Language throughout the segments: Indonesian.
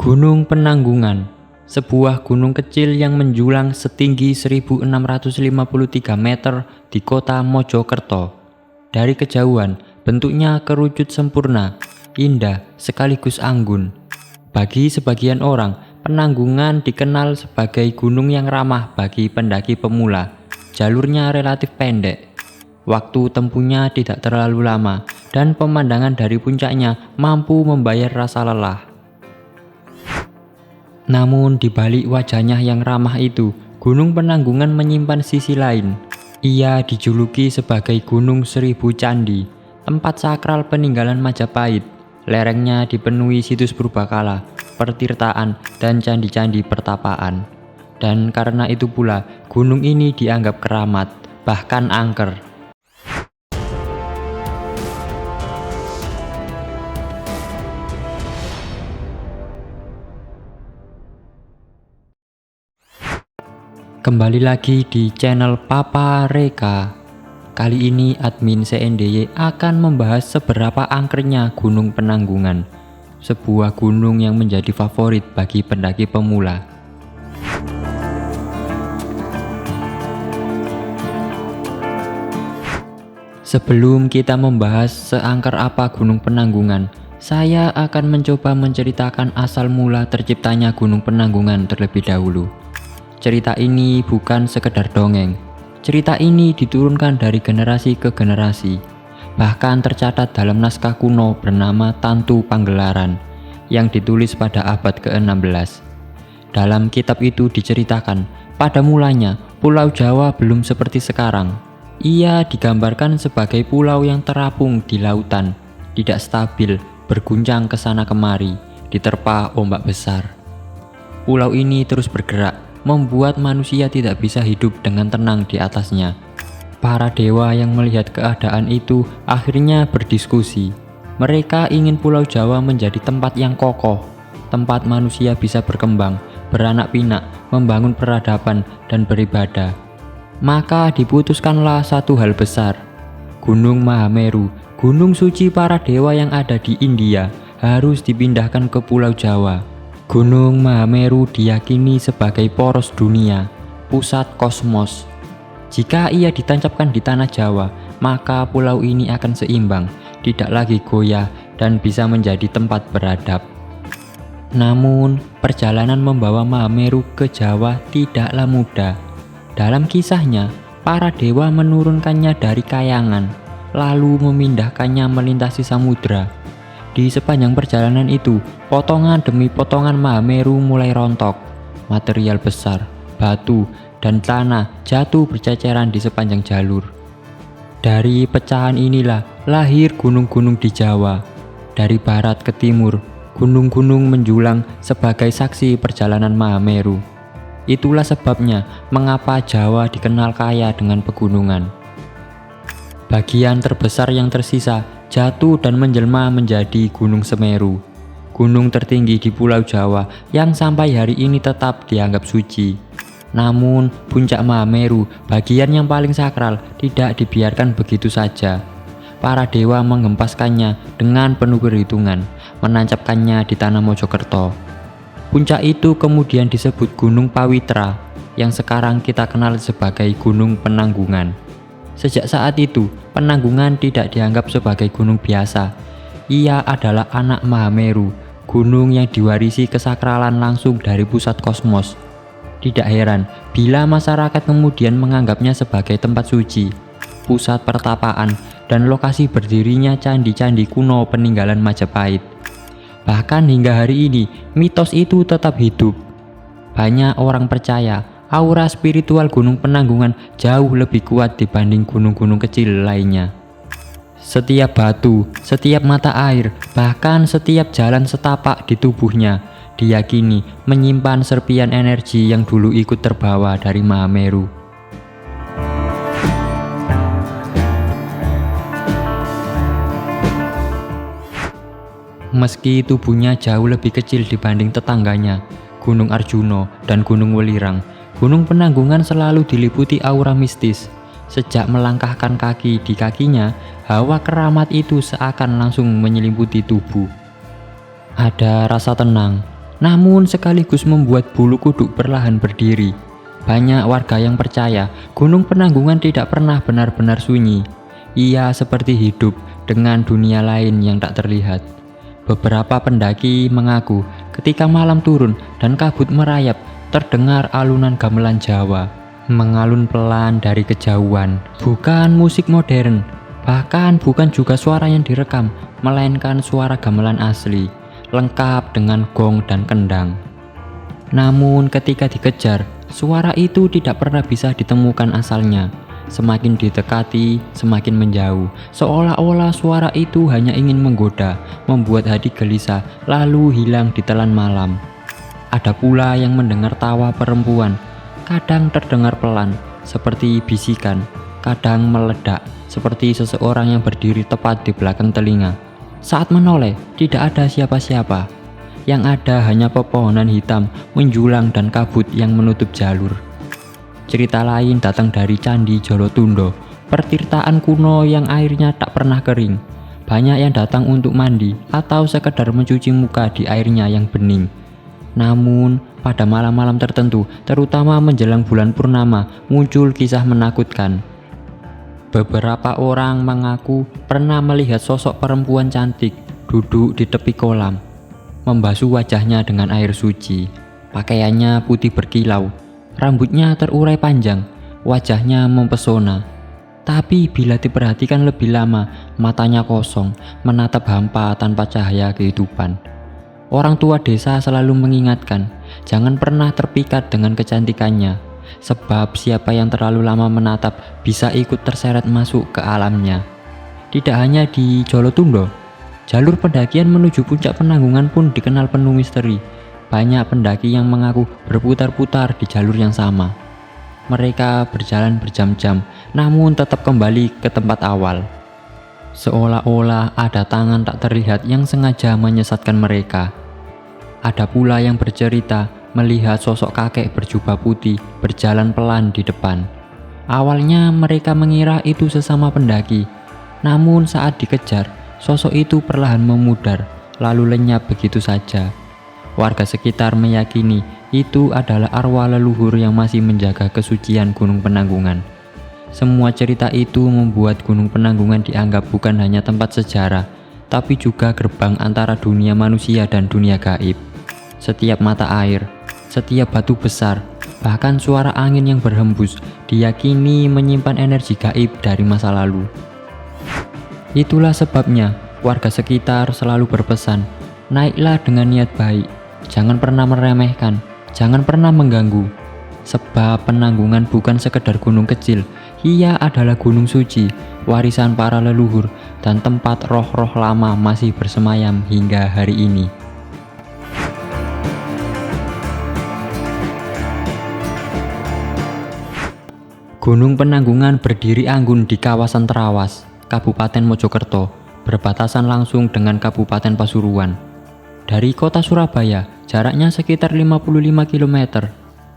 Gunung Penanggungan, sebuah gunung kecil yang menjulang setinggi 1653 meter di kota Mojokerto. Dari kejauhan, bentuknya kerucut sempurna, indah sekaligus anggun. Bagi sebagian orang, Penanggungan dikenal sebagai gunung yang ramah bagi pendaki pemula. Jalurnya relatif pendek, waktu tempuhnya tidak terlalu lama, dan pemandangan dari puncaknya mampu membayar rasa lelah. Namun di balik wajahnya yang ramah itu, Gunung Penanggungan menyimpan sisi lain. Ia dijuluki sebagai Gunung Seribu Candi, tempat sakral peninggalan Majapahit. Lerengnya dipenuhi situs purbakala, pertirtaan, dan candi-candi pertapaan. Dan karena itu pula, gunung ini dianggap keramat, bahkan angker. Kembali lagi di channel Papa Reka. Kali ini admin CNDY akan membahas seberapa angkernya Gunung Penanggungan, sebuah gunung yang menjadi favorit bagi pendaki pemula. Sebelum kita membahas seangker apa Gunung Penanggungan, saya akan mencoba menceritakan asal mula terciptanya Gunung Penanggungan terlebih dahulu. Cerita ini bukan sekedar dongeng. Cerita ini diturunkan dari generasi ke generasi. Bahkan tercatat dalam naskah kuno bernama Tantu Panggelaran yang ditulis pada abad ke-16. Dalam kitab itu diceritakan, pada mulanya Pulau Jawa belum seperti sekarang. Ia digambarkan sebagai pulau yang terapung di lautan, tidak stabil, berguncang ke sana kemari, diterpa ombak besar. Pulau ini terus bergerak, membuat manusia tidak bisa hidup dengan tenang di atasnya. Para dewa yang melihat keadaan itu akhirnya berdiskusi. Mereka ingin Pulau Jawa menjadi tempat yang kokoh, tempat manusia bisa berkembang, beranak pinak, membangun peradaban, dan beribadah. Maka diputuskanlah satu hal besar. Gunung Mahameru, gunung suci para dewa yang ada di India, harus dipindahkan ke Pulau Jawa. Gunung Mahameru diyakini sebagai poros dunia, pusat kosmos. Jika ia ditancapkan di tanah Jawa, maka pulau ini akan seimbang, tidak lagi goyah, dan bisa menjadi tempat beradab. Namun, perjalanan membawa Mahameru ke Jawa tidaklah mudah. Dalam kisahnya, para dewa menurunkannya dari kayangan, lalu memindahkannya melintasi samudra. Di sepanjang perjalanan itu, potongan demi potongan Mahameru mulai rontok. Material besar, batu, dan tanah jatuh berceceran di sepanjang jalur. Dari pecahan inilah lahir gunung-gunung di Jawa. Dari barat ke timur, gunung-gunung menjulang sebagai saksi perjalanan Mahameru. Itulah sebabnya mengapa Jawa dikenal kaya dengan pegunungan. Bagian terbesar yang tersisa jatuh dan menjelma menjadi Gunung Semeru, gunung tertinggi di Pulau Jawa yang sampai hari ini tetap dianggap suci. Namun, puncak Mahameru, bagian yang paling sakral, tidak dibiarkan begitu saja. Para dewa mengempaskannya dengan penuh perhitungan, menancapkannya di tanah Mojokerto. Puncak itu kemudian disebut Gunung Pawitra, yang sekarang kita kenal sebagai Gunung Penanggungan. Sejak saat itu, Penanggungan tidak dianggap sebagai gunung biasa. Ia adalah anak Mahameru, gunung yang diwarisi kesakralan langsung dari pusat kosmos. Tidak heran bila masyarakat kemudian menganggapnya sebagai tempat suci, pusat pertapaan, dan lokasi berdirinya candi-candi kuno peninggalan Majapahit. Bahkan hingga hari ini, mitos itu tetap hidup. Banyak orang percaya aura spiritual Gunung Penanggungan jauh lebih kuat dibanding gunung-gunung kecil lainnya. Setiap batu, setiap mata air, bahkan setiap jalan setapak di tubuhnya diyakini menyimpan serpian energi yang dulu ikut terbawa dari Mahameru. Meski tubuhnya jauh lebih kecil dibanding tetangganya, Gunung Arjuno dan Gunung Welirang, Gunung Penanggungan selalu diliputi aura mistis. Sejak melangkahkan kaki di kakinya, hawa keramat itu seakan langsung menyelimuti tubuh. Ada rasa tenang, namun sekaligus membuat bulu kuduk perlahan berdiri. Banyak warga yang percaya Gunung Penanggungan tidak pernah benar-benar sunyi. Ia seperti hidup dengan dunia lain yang tak terlihat. Beberapa pendaki mengaku ketika malam turun dan kabut merayap, terdengar alunan gamelan Jawa mengalun pelan dari kejauhan. Bukan musik modern, bahkan bukan juga suara yang direkam, melainkan suara gamelan asli, lengkap dengan gong dan kendang. Namun ketika dikejar, suara itu tidak pernah bisa ditemukan asalnya. Semakin didekati, semakin menjauh, seolah-olah suara itu hanya ingin menggoda, membuat hati gelisah, lalu hilang di telan malam. Ada pula yang mendengar tawa perempuan, kadang terdengar pelan, seperti bisikan, kadang meledak, seperti seseorang yang berdiri tepat di belakang telinga. Saat menoleh, tidak ada siapa-siapa. Yang ada hanya pepohonan hitam menjulang dan kabut yang menutup jalur. Cerita lain datang dari Candi Jolotundo, pertirtaan kuno yang airnya tak pernah kering. Banyak yang datang untuk mandi atau sekedar mencuci muka di airnya yang bening. Namun, pada malam-malam tertentu, terutama menjelang bulan purnama, muncul kisah menakutkan. Beberapa orang mengaku pernah melihat sosok perempuan cantik duduk di tepi kolam, membasuh wajahnya dengan air suci. Pakaiannya putih berkilau, rambutnya terurai panjang, wajahnya mempesona. Tapi bila diperhatikan lebih lama, matanya kosong, menatap hampa tanpa cahaya kehidupan. Orang tua desa selalu mengingatkan, jangan pernah terpikat dengan kecantikannya, sebab siapa yang terlalu lama menatap bisa ikut terseret masuk ke alamnya. Tidak hanya di Jolotundo, jalur pendakian menuju puncak Penanggungan pun dikenal penuh misteri. Banyak pendaki yang mengaku berputar-putar di jalur yang sama. Mereka berjalan berjam-jam, namun tetap kembali ke tempat awal. Seolah-olah ada tangan tak terlihat yang sengaja menyesatkan mereka. Ada pula yang bercerita melihat sosok kakek berjubah putih berjalan pelan di depan. Awalnya mereka mengira itu sesama pendaki, namun saat dikejar, sosok itu perlahan memudar, lalu lenyap begitu saja. Warga sekitar meyakini itu adalah arwah leluhur yang masih menjaga kesucian Gunung Penanggungan. Semua cerita itu membuat Gunung Penanggungan dianggap bukan hanya tempat sejarah, tapi juga gerbang antara dunia manusia dan dunia gaib. Setiap mata air, setiap batu besar, bahkan suara angin yang berhembus diyakini menyimpan energi gaib dari masa lalu. Itulah sebabnya warga sekitar selalu berpesan, naiklah dengan niat baik, jangan pernah meremehkan, jangan pernah mengganggu. Sebab Penanggungan bukan sekedar gunung kecil, ia adalah gunung suci, warisan para leluhur, dan tempat roh-roh lama masih bersemayam hingga hari ini. Gunung Penanggungan berdiri anggun di kawasan Trawas, Kabupaten Mojokerto, berbatasan langsung dengan Kabupaten Pasuruan. Dari kota Surabaya, jaraknya sekitar 55 km.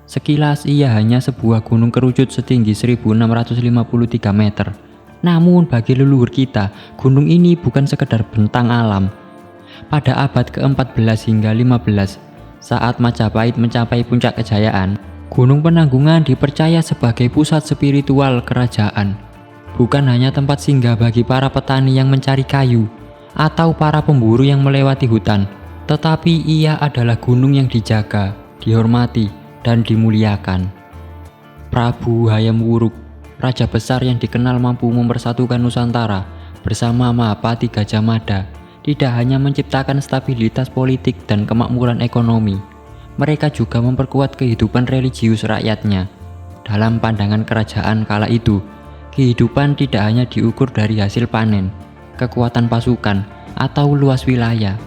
Sekilas ia hanya sebuah gunung kerucut setinggi 1653 meter. Namun bagi leluhur kita, gunung ini bukan sekedar bentang alam. Pada abad ke-14 hingga 15, saat Majapahit mencapai puncak kejayaan, Gunung Penanggungan dipercaya sebagai pusat spiritual kerajaan. Bukan hanya tempat singgah bagi para petani yang mencari kayu atau para pemburu yang melewati hutan, tetapi ia adalah gunung yang dijaga, dihormati, dan dimuliakan. Prabu Hayam Wuruk, raja besar yang dikenal mampu mempersatukan Nusantara bersama Mahapati Gajah Mada, tidak hanya menciptakan stabilitas politik dan kemakmuran ekonomi, mereka juga memperkuat kehidupan religius rakyatnya. Dalam pandangan kerajaan kala itu, kehidupan tidak hanya diukur dari hasil panen, kekuatan pasukan, atau luas wilayah,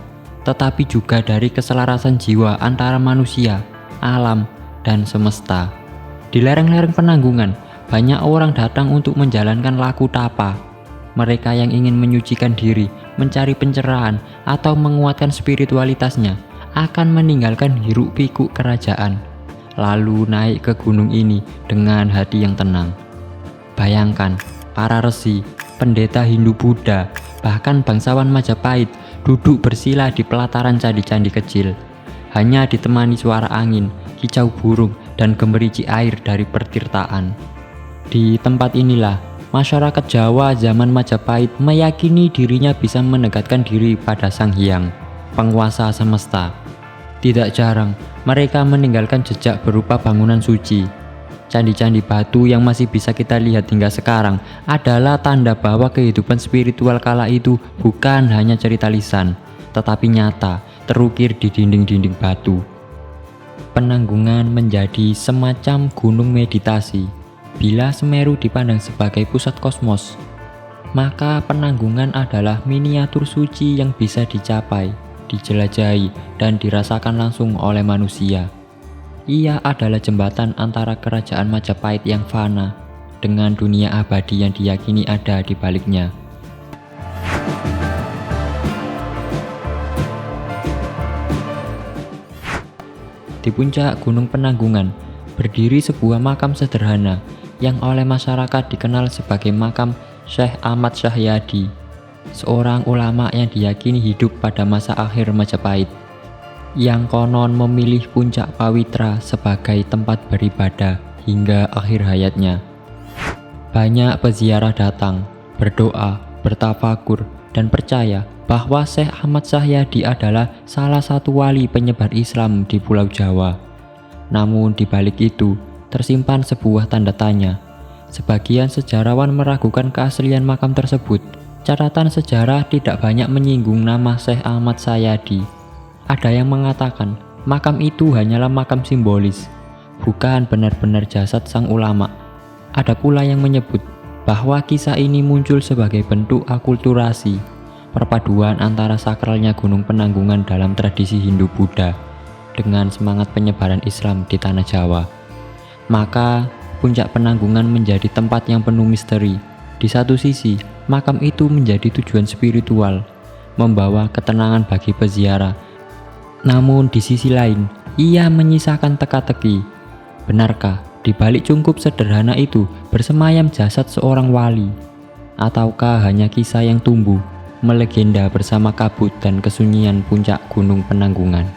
tetapi juga dari keselarasan jiwa antara manusia, alam, dan semesta. Di lereng-lereng Penanggungan, banyak orang datang untuk menjalankan laku tapa. Mereka yang ingin menyucikan diri, mencari pencerahan, atau menguatkan spiritualitasnya akan meninggalkan hiruk-pikuk kerajaan, lalu naik ke gunung ini dengan hati yang tenang. Bayangkan, para resi, pendeta Hindu-Buddha, bahkan bangsawan Majapahit duduk bersila di pelataran candi-candi kecil. hanya ditemani suara angin, kicau burung, dan gemericik air dari pertirtaan. Di tempat inilah, masyarakat Jawa zaman Majapahit meyakini dirinya bisa mendekatkan diri pada Sang Hyang, penguasa semesta. Tidak jarang, mereka meninggalkan jejak berupa bangunan suci. Candi-candi batu yang masih bisa kita lihat hingga sekarang adalah tanda bahwa kehidupan spiritual kala itu bukan hanya cerita lisan, tetapi nyata, terukir di dinding-dinding batu. Penanggungan menjadi semacam gunung meditasi. Bila Semeru dipandang sebagai pusat kosmos, maka Penanggungan adalah miniatur suci yang bisa dicapai, dijelajahi, dan dirasakan langsung oleh manusia. Ia adalah jembatan antara kerajaan Majapahit yang fana dengan dunia abadi yang diyakini ada di baliknya. Di puncak Gunung Penanggungan berdiri sebuah makam sederhana yang oleh masyarakat dikenal sebagai makam Syekh Ahmad Syahyadi, seorang ulama yang diyakini hidup pada masa akhir Majapahit, yang konon memilih puncak Pawitra sebagai tempat beribadah hingga akhir hayatnya. Banyak peziarah datang, berdoa, bertafakur, dan percaya bahwa Syekh Ahmad Syahyadi adalah salah satu wali penyebar Islam di Pulau Jawa. Namun di balik itu tersimpan sebuah tanda tanya. Sebagian sejarawan meragukan keaslian makam tersebut. Catatan sejarah tidak banyak menyinggung nama Syekh Ahmad Syahyadi. Ada yang mengatakan makam itu hanyalah makam simbolis, bukan benar-benar jasad sang ulama. Ada pula yang menyebut bahwa kisah ini muncul sebagai bentuk akulturasi, perpaduan antara sakralnya Gunung Penanggungan dalam tradisi Hindu-Buddha dengan semangat penyebaran Islam di tanah Jawa. Maka, puncak Penanggungan menjadi tempat yang penuh misteri. Di satu sisi, makam itu menjadi tujuan spiritual, membawa ketenangan bagi peziarah. Namun di sisi lain, ia menyisakan teka-teki. Benarkah di balik cungkup sederhana itu bersemayam jasad seorang wali? Ataukah hanya kisah yang tumbuh melegenda bersama kabut dan kesunyian puncak Gunung Penanggungan?